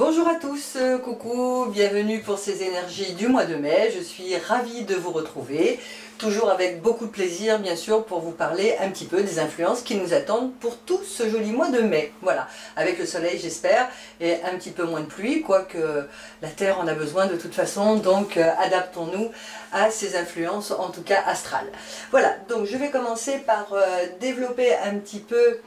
Bonjour à tous, coucou, bienvenue pour ces énergies du mois de mai. Je suis ravie de vous retrouver, toujours avec beaucoup de plaisir bien sûr pour vous parler un petit peu des influences qui nous attendent pour tout ce joli mois de mai. Voilà, avec le soleil j'espère et un petit peu moins de pluie, quoique la Terre en a besoin de toute façon, donc adaptons-nous à ces influences, en tout cas astrales. Voilà, donc je vais commencer par développer un petit peu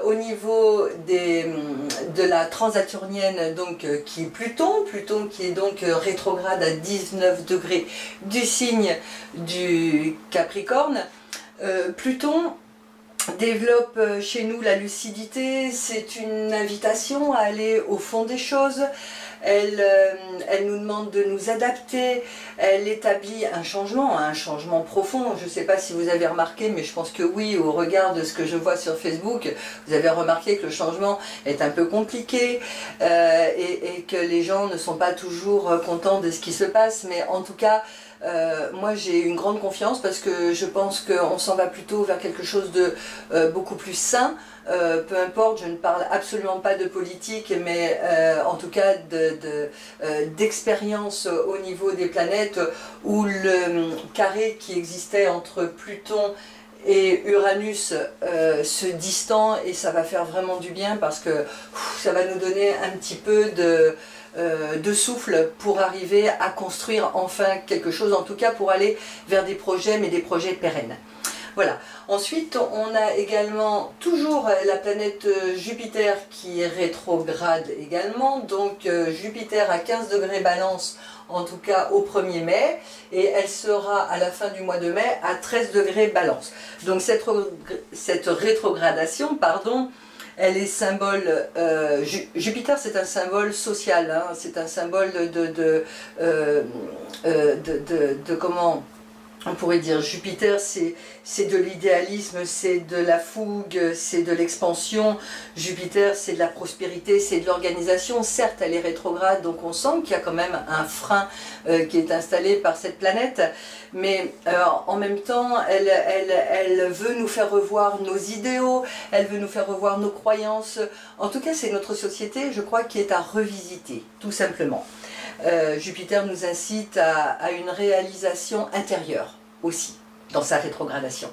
au niveau de la transaturnienne, donc, qui est Pluton qui est donc rétrograde à 19 degrés du signe du Capricorne. Pluton développe chez nous la lucidité, c'est une invitation à aller au fond des choses. Elle nous demande de nous adapter, elle établit un changement profond. Je ne sais pas si vous avez remarqué, mais je pense que oui, au regard de ce que je vois sur Facebook, vous avez remarqué que le changement est un peu compliqué et que les gens ne sont pas toujours contents de ce qui se passe, mais en tout cas, moi j'ai une grande confiance parce que je pense qu'on s'en va plutôt vers quelque chose de beaucoup plus sain. Peu importe, je ne parle absolument pas de politique, mais en tout cas d'expérience au niveau des planètes, où le carré qui existait entre Pluton et Uranus se distend, et ça va faire vraiment du bien parce que ça va nous donner un petit peu de souffle pour arriver à construire enfin quelque chose, en tout cas pour aller vers des projets, mais des projets pérennes. Voilà. Ensuite, on a également toujours la planète Jupiter qui est rétrograde également. Donc Jupiter à 15 degrés Balance, en tout cas au 1er mai, et elle sera à la fin du mois de mai à 13 degrés Balance. Donc cette rétrogradation, pardon, elle est symbole, Jupiter c'est un symbole social, hein, c'est un symbole de comment on pourrait dire. Jupiter c'est de l'idéalisme, c'est de la fougue, c'est de l'expansion. Jupiter c'est de la prospérité, c'est de l'organisation. Certes elle est rétrograde, donc on sent qu'il y a quand même un frein qui est installé par cette planète, mais en même temps elle veut nous faire revoir nos idéaux, elle veut nous faire revoir nos croyances. En tout cas c'est notre société, je crois, qui est à revisiter, tout simplement. Jupiter nous incite à une réalisation intérieure aussi dans sa rétrogradation.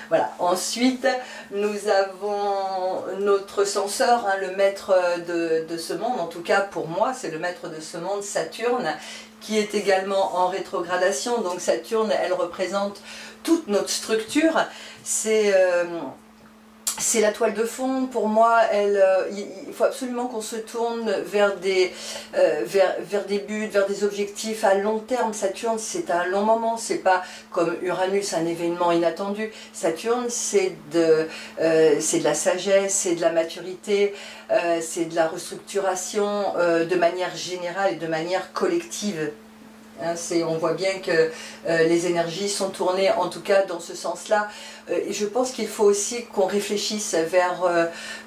Voilà. Ensuite, nous avons notre censeur, hein, le maître de ce monde, en tout cas pour moi, c'est le maître de ce monde, Saturne, qui est également en rétrogradation. Donc Saturne, elle représente toute notre structure. C'est la toile de fond. Pour moi, il faut absolument qu'on se tourne vers des buts, vers des objectifs à long terme. Saturne, c'est un long moment, c'est pas comme Uranus, un événement inattendu. Saturne, c'est de la sagesse, c'est de la maturité, c'est de la restructuration de manière générale et de manière collective. Hein, on voit bien que les énergies sont tournées en tout cas dans ce sens-là. Et je pense qu'il faut aussi qu'on réfléchisse vers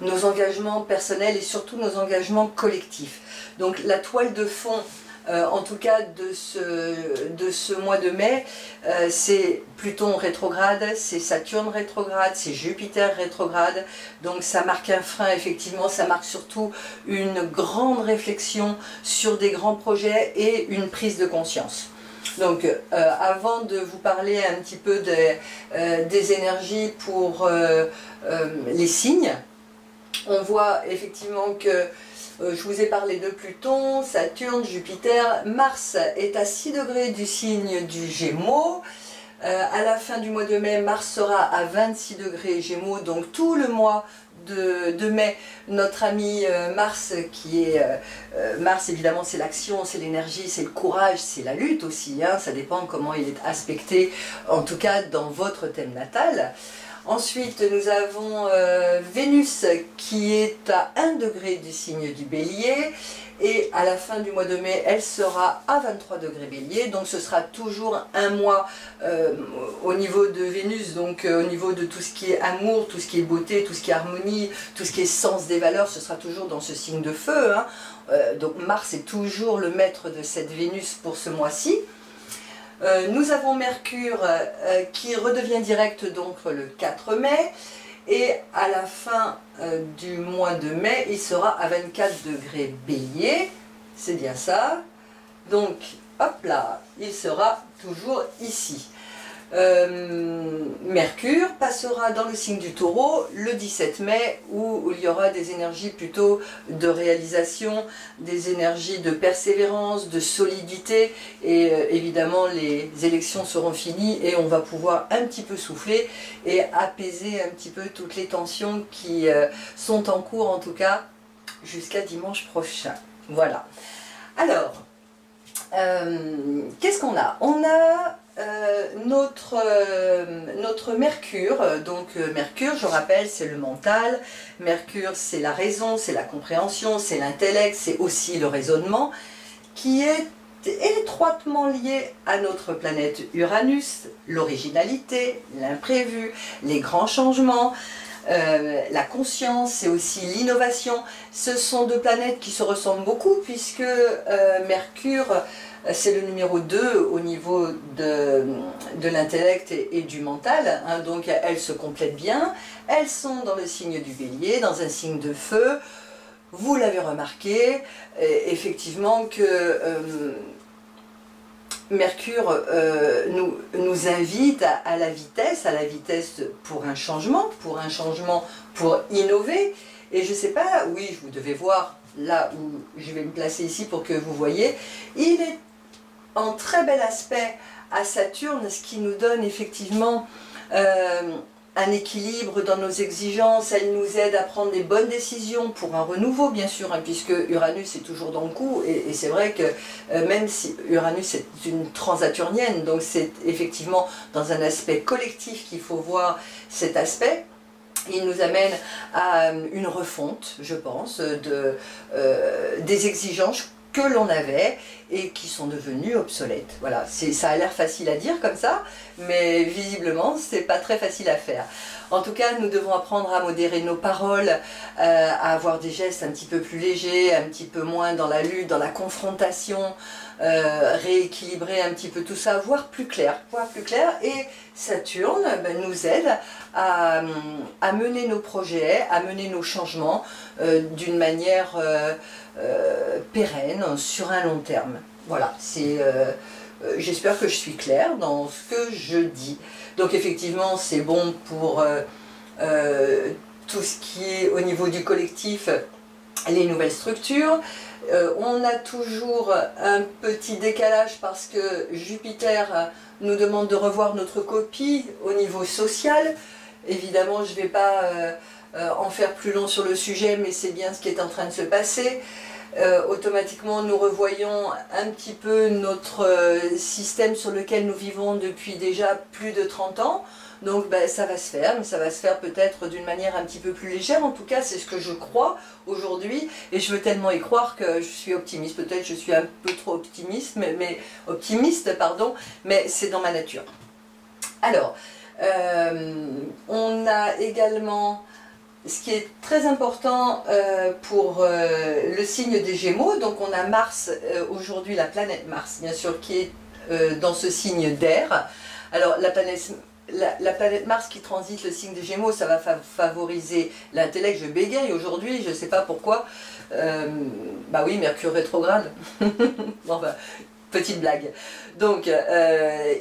nos engagements personnels et surtout nos engagements collectifs. Donc la toile de fond, en tout cas de ce mois de mai, c'est Pluton rétrograde, c'est Saturne rétrograde, c'est Jupiter rétrograde. Donc ça marque un frein, effectivement, ça marque surtout une grande réflexion sur des grands projets et une prise de conscience. Donc avant de vous parler un petit peu des énergies pour les signes, on voit effectivement que je vous ai parlé de Pluton, Saturne, Jupiter. Mars est à 6 degrés du signe du Gémeaux. À la fin du mois de mai, Mars sera à 26 degrés Gémeaux. Donc tout le mois de mai, notre ami Mars, qui est... Mars, évidemment, c'est l'action, c'est l'énergie, c'est le courage, c'est la lutte aussi. Hein, ça dépend comment il est aspecté, en tout cas dans votre thème natal. Ensuite, nous avons Vénus qui est à 1 degré du signe du Bélier, et à la fin du mois de mai, elle sera à 23 degrés Bélier. Donc ce sera toujours un mois au niveau de Vénus, donc au niveau de tout ce qui est amour, tout ce qui est beauté, tout ce qui est harmonie, tout ce qui est sens des valeurs, ce sera toujours dans ce signe de feu. Hein. Donc Mars est toujours le maître de cette Vénus pour ce mois-ci. Nous avons Mercure qui redevient direct donc le 4 mai, et à la fin du mois de mai il sera à 24 degrés Bélier. c'est bien ça. Donc, hop là, il sera toujours ici. Mercure passera dans le signe du Taureau le 17 mai où il y aura des énergies plutôt de réalisation, des énergies de persévérance, de solidité et évidemment les élections seront finies et on va pouvoir un petit peu souffler et apaiser un petit peu toutes les tensions qui sont en cours en tout cas jusqu'à dimanche prochain. Voilà. Alors, qu'est-ce qu'on a? On a notre Mercure, donc Mercure, je rappelle, c'est le mental, Mercure c'est la raison, c'est la compréhension, c'est l'intellect, c'est aussi le raisonnement, qui est étroitement lié à notre planète Uranus, l'originalité, l'imprévu, les grands changements, la conscience, c'est aussi l'innovation. Ce sont deux planètes qui se ressemblent beaucoup puisque Mercure c'est le numéro 2 au niveau de l'intellect et du mental, hein, donc elles se complètent bien, elles sont dans le signe du Bélier, dans un signe de feu. Vous l'avez remarqué, effectivement que Mercure nous invite à la vitesse pour un changement pour innover. Et je ne sais pas, oui, vous devez voir là où je vais me placer ici pour que vous voyez, il est en très bel aspect à Saturne, ce qui nous donne effectivement un équilibre dans nos exigences, elle nous aide à prendre des bonnes décisions pour un renouveau bien sûr, hein, puisque Uranus est toujours dans le coup, et c'est vrai que même si Uranus est une transaturnienne, donc c'est effectivement dans un aspect collectif qu'il faut voir cet aspect. Il nous amène à une refonte, je pense, des exigences que l'on avait et qui sont devenues obsolètes. Voilà, ça a l'air facile à dire comme ça, mais visiblement, c'est pas très facile à faire. En tout cas, nous devons apprendre à modérer nos paroles, à avoir des gestes un petit peu plus légers, un petit peu moins dans la lutte, dans la confrontation, rééquilibrer un petit peu tout ça, voir plus clair. Et Saturne nous aide à mener nos projets, à mener nos changements d'une manière pérenne, sur un long terme. Voilà, j'espère que je suis claire dans ce que je dis. Donc effectivement, c'est bon pour tout ce qui est au niveau du collectif, les nouvelles structures. On a toujours un petit décalage parce que Jupiter nous demande de revoir notre copie au niveau social. Évidemment, je ne vais pas en faire plus long sur le sujet, mais c'est bien ce qui est en train de se passer. Automatiquement, nous revoyons un petit peu notre système sur lequel nous vivons depuis déjà plus de 30 ans. Donc ça va se faire, mais ça va se faire peut-être d'une manière un petit peu plus légère. En tout cas, c'est ce que je crois aujourd'hui. Et je veux tellement y croire que je suis optimiste. Peut-être je suis un peu trop optimiste, mais c'est dans ma nature. Alors, on a également ce qui est très important pour le signe des Gémeaux. Donc on a Mars, aujourd'hui la planète Mars, bien sûr, qui est dans ce signe d'air. Alors la planète Mars qui transite le signe des Gémeaux, ça va favoriser l'intellect. Je bégaye aujourd'hui, je ne sais pas pourquoi. Bah oui, Mercure rétrograde. Bon, bah, petite blague. Donc,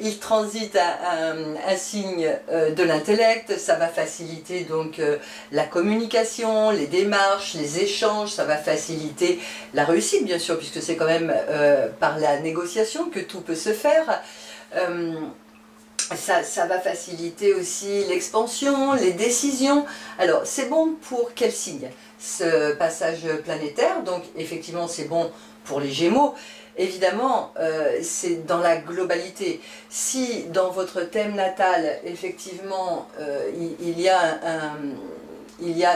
il transite un signe de l'intellect, ça va faciliter donc la communication, les démarches, les échanges, ça va faciliter la réussite bien sûr, puisque c'est quand même par la négociation que tout peut se faire. Ça va faciliter aussi l'expansion, les décisions. Alors, c'est bon pour quel signe ce passage planétaire? Donc, effectivement, c'est bon pour les Gémeaux. Évidemment, c'est dans la globalité. Si dans votre thème natal, effectivement, il y a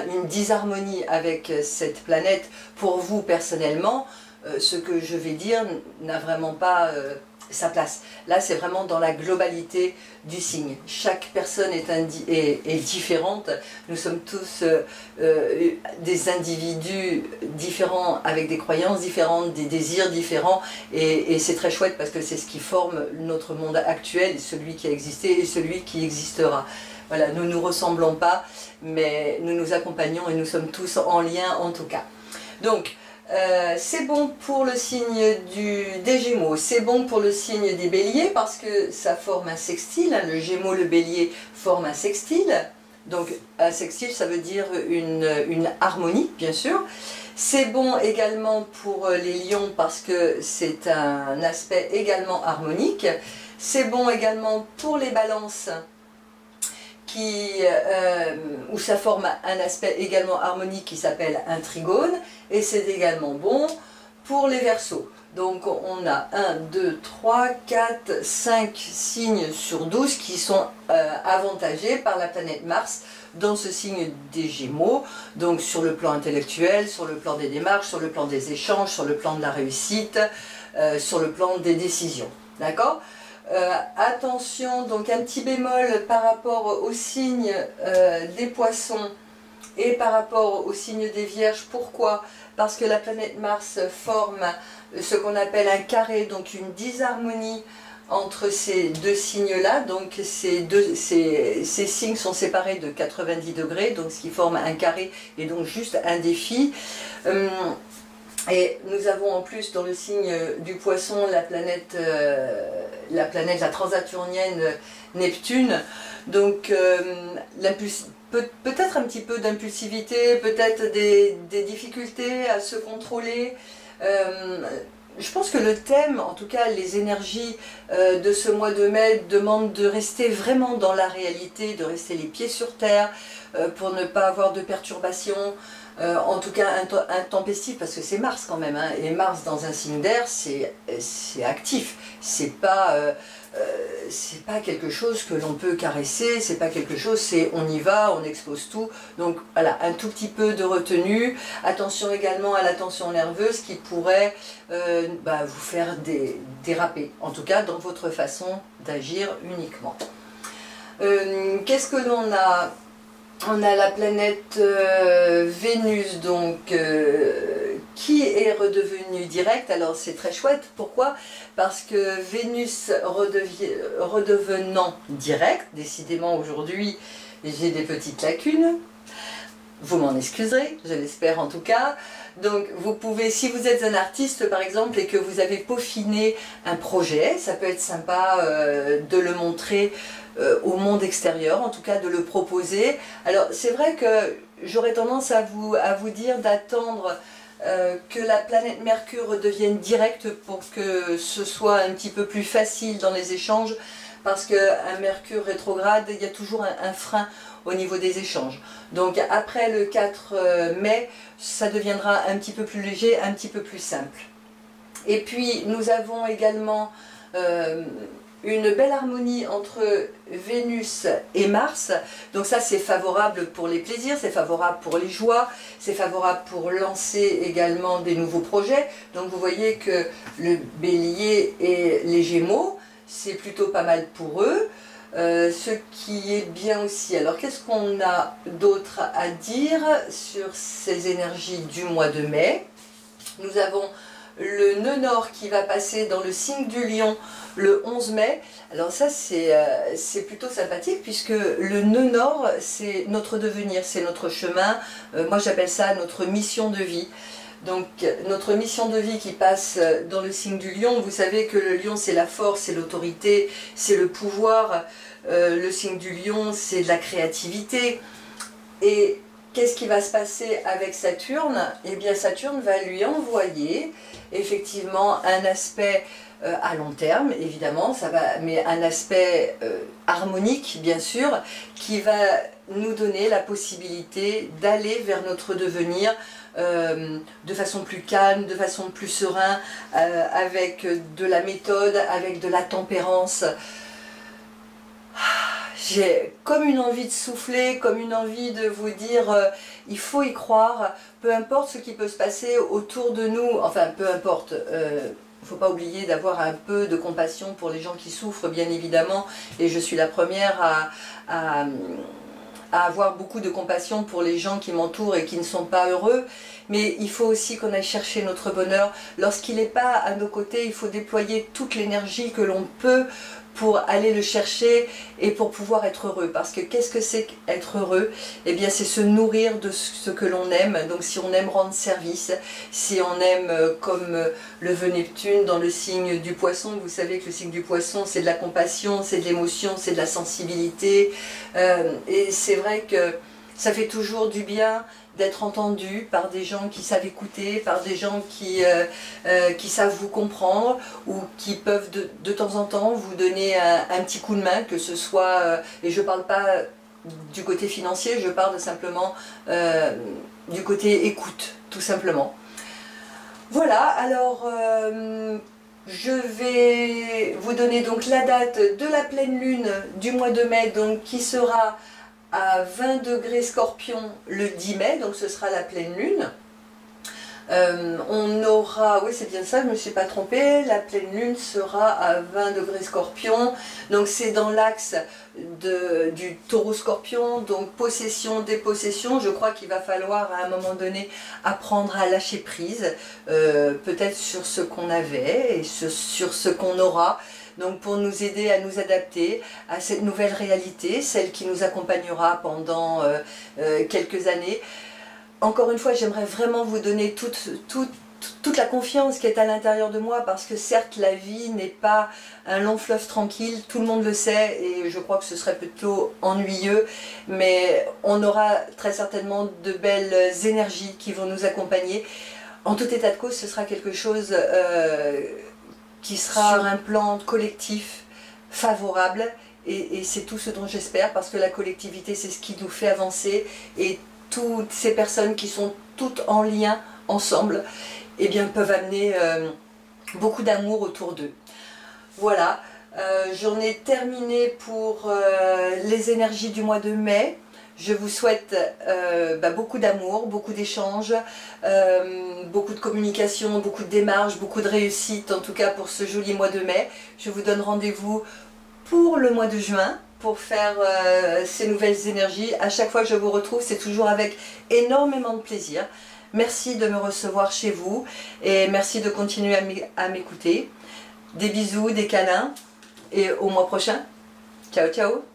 une disharmonie avec cette planète, pour vous personnellement, ce que je vais dire n'a vraiment pas sa place. Là, c'est vraiment dans la globalité du signe. Chaque personne est différente. Nous sommes tous des individus différents, avec des croyances différentes, des désirs différents. Et c'est très chouette parce que c'est ce qui forme notre monde actuel, celui qui a existé et celui qui existera. Voilà, nous ne nous ressemblons pas, mais nous nous accompagnons et nous sommes tous en lien en tout cas. Donc, C'est bon pour le signe des Gémeaux, c'est bon pour le signe des Béliers parce que ça forme un sextile, hein, le Gémeaux, le Bélier forment un sextile. Donc un sextile, ça veut dire une harmonie, bien sûr. C'est bon également pour les lions parce que c'est un aspect également harmonique. C'est bon également pour les balances où ça forme un aspect également harmonique qui s'appelle un trigone. Et c'est également bon pour les Verseaux. Donc on a 1, 2, 3, 4, 5 signes sur 12 qui sont avantagés par la planète Mars dans ce signe des Gémeaux, donc sur le plan intellectuel, sur le plan des démarches, sur le plan des échanges, sur le plan de la réussite, sur le plan des décisions. D'accord ? Attention, donc un petit bémol par rapport au signe des Poissons et par rapport au signe des Vierges. Pourquoi? Parce que la planète Mars forme ce qu'on appelle un carré, donc une disharmonie entre ces deux signes-là. Donc ces signes sont séparés de 90 degrés, donc ce qui forme un carré et donc juste un défi. Et nous avons en plus dans le signe du Poisson la planète la transaturnienne Neptune. Donc peut-être un petit peu d'impulsivité, peut-être des difficultés à se contrôler. Je pense que le thème, en tout cas les énergies de ce mois de mai, demandent de rester vraiment dans la réalité, de rester les pieds sur terre pour ne pas avoir de perturbations. En tout cas intempestif, parce que c'est Mars quand même, hein, et Mars dans un signe d'air c'est actif, c'est pas quelque chose que l'on peut caresser, c'est pas quelque chose, c'est on y va, on expose tout. Donc voilà, un tout petit peu de retenue. Attention également à la tension nerveuse qui pourrait vous faire déraper, en tout cas dans votre façon d'agir uniquement. Qu'est-ce que l'on a? On a la planète Vénus, donc qui est redevenue directe. Alors c'est très chouette, pourquoi? Parce que Vénus redevenant direct, décidément aujourd'hui j'ai des petites lacunes, vous m'en excuserez, je l'espère en tout cas. Donc vous pouvez, si vous êtes un artiste par exemple et que vous avez peaufiné un projet, ça peut être sympa de le montrer au monde extérieur, en tout cas de le proposer. Alors c'est vrai que j'aurais tendance à vous dire d'attendre que la planète Mercure redevienne directe pour que ce soit un petit peu plus facile dans les échanges, parce qu'un Mercure rétrograde, il y a toujours un frein au niveau des échanges. Donc après le 4 mai, ça deviendra un petit peu plus léger, un petit peu plus simple. Et puis nous avons également une belle harmonie entre Vénus et Mars. Donc ça c'est favorable pour les plaisirs, c'est favorable pour les joies, c'est favorable pour lancer également des nouveaux projets. Donc vous voyez que le Bélier et les Gémeaux, c'est plutôt pas mal pour eux. Ce qui est bien aussi. Alors qu'est-ce qu'on a d'autre à dire sur ces énergies du mois de mai? Nous avons le nœud nord qui va passer dans le signe du Lion le 11 mai. Alors ça c'est plutôt sympathique puisque le nœud nord c'est notre devenir, c'est notre chemin. Moi j'appelle ça notre mission de vie. Donc notre mission de vie qui passe dans le signe du Lion, vous savez que le Lion c'est la force, c'est l'autorité, c'est le pouvoir. Le signe du Lion c'est de la créativité. Et qu'est-ce qui va se passer avec Saturne? Eh bien Saturne va lui envoyer effectivement un aspect à long terme, évidemment, mais un aspect harmonique bien sûr, qui va nous donner la possibilité d'aller vers notre devenir de façon plus calme, de façon plus sereine, avec de la méthode, avec de la tempérance. J'ai comme une envie de souffler, comme une envie de vous dire il faut y croire, peu importe ce qui peut se passer autour de nous, enfin peu importe, il ne faut pas oublier d'avoir un peu de compassion pour les gens qui souffrent bien évidemment, et je suis la première à avoir beaucoup de compassion pour les gens qui m'entourent et qui ne sont pas heureux, mais il faut aussi qu'on aille chercher notre bonheur. Lorsqu'il n'est pas à nos côtés, il faut déployer toute l'énergie que l'on peut pour aller le chercher et pour pouvoir être heureux. Parce que qu'est-ce que c'est qu'être heureux? Eh bien c'est se nourrir de ce que l'on aime. Donc si on aime rendre service, si on aime comme le vœu Neptune dans le signe du poisson, vous savez que le signe du poisson c'est de la compassion, c'est de l'émotion, c'est de la sensibilité. Et c'est vrai que ça fait toujours du bien d'être entendu par des gens qui savent écouter, par des gens qui savent vous comprendre ou qui peuvent de temps en temps vous donner un petit coup de main, que ce soit, et je ne parle pas du côté financier, je parle simplement du côté écoute, tout simplement. Voilà, alors je vais vous donner donc la date de la pleine lune du mois de mai, donc qui sera à 20 degrés Scorpion le 10 mai, donc ce sera la pleine lune. On aura, oui c'est bien ça, je ne me suis pas trompée, la pleine lune sera à 20 degrés Scorpion, donc c'est dans l'axe du taureau Scorpion, donc possession, dépossession. Je crois qu'il va falloir à un moment donné apprendre à lâcher prise, peut-être sur ce qu'on avait et sur ce qu'on aura. Donc pour nous aider à nous adapter à cette nouvelle réalité, celle qui nous accompagnera pendant quelques années. Encore une fois, j'aimerais vraiment vous donner toute la confiance qui est à l'intérieur de moi, parce que certes la vie n'est pas un long fleuve tranquille, tout le monde le sait et je crois que ce serait plutôt ennuyeux, mais on aura très certainement de belles énergies qui vont nous accompagner. En tout état de cause, ce sera quelque chose qui sera sur un plan collectif favorable et c'est tout ce dont j'espère, parce que la collectivité c'est ce qui nous fait avancer, et toutes ces personnes qui sont toutes en lien ensemble, eh bien, peuvent amener beaucoup d'amour autour d'eux. Voilà, j'en ai terminé pour les énergies du mois de mai. Je vous souhaite beaucoup d'amour, beaucoup d'échanges, beaucoup de communication, beaucoup de démarches, beaucoup de réussite, en tout cas pour ce joli mois de mai. Je vous donne rendez-vous pour le mois de juin, pour faire ces nouvelles énergies. À chaque fois que je vous retrouve, c'est toujours avec énormément de plaisir. Merci de me recevoir chez vous et merci de continuer à m'écouter. Des bisous, des câlins et au mois prochain. Ciao, ciao!